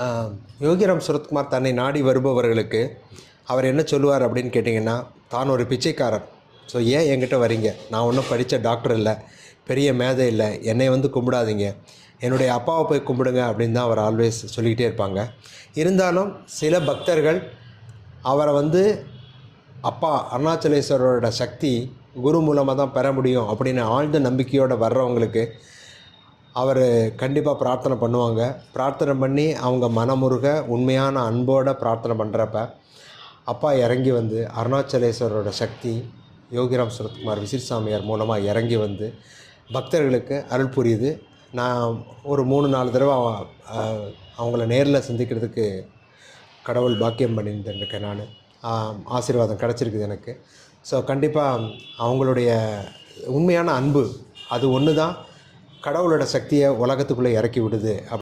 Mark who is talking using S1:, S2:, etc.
S1: ஆ, யோகிராம் சுரத்குமார் தன்னை நாடி வருபவர்களுக்கு அவர் என்ன சொல்லுவார் அப்படின்னு கேட்டிங்கன்னா, தான் ஒரு பிச்சைக்காரர். ஸோ ஏன் என்கிட்ட வரீங்க? நான் ஒன்றும் படித்த டாக்டர் இல்லை, பெரிய மேதை இல்லை, என்னை வந்து கும்பிடாதீங்க, என்னுடைய அப்பாவை போய் கும்பிடுங்க அப்படின்னு தான் அவர் ஆல்வேஸ் சொல்லிக்கிட்டே இருப்பாங்க. இருந்தாலும் சில பக்தர்கள் அவரை வந்து அப்பா அருணாச்சலேஸ்வரரோட சக்தி குரு மூலமாக தான் பெற முடியும் அப்படின்னு ஆழ்ந்த நம்பிக்கையோடு வர்றவங்களுக்கு அவர் கண்டிப்பாக பிரார்த்தனை பண்ணுவாங்க. பிரார்த்தனை பண்ணி அவங்க மனமுருக உண்மையான அன்போடு பிரார்த்தனை பண்ணுறப்ப அப்பா இறங்கி வந்து அருணாச்சலேஸ்வரரோட சக்தி யோகிராம் சுரத்குமார் விசிறி சாமியார் மூலமாக இறங்கி வந்து பக்தர்களுக்கு அருள் புரியுது. நான் ஒரு 3-4 தடவை அவங்கள நேரில் சந்திக்கிறதுக்கு கடவுள் பாக்கியம் பண்ணியிருந்திருக்கேன் நான். ஆசீர்வாதம் கிடச்சிருக்குது எனக்கு. ஸோ கண்டிப்பாக அவங்களுடைய உண்மையான அன்பு அது ஒன்று தான் கடவுளோட சக்தியை உலகத்துக்குள்ளே இறக்கி விடுது.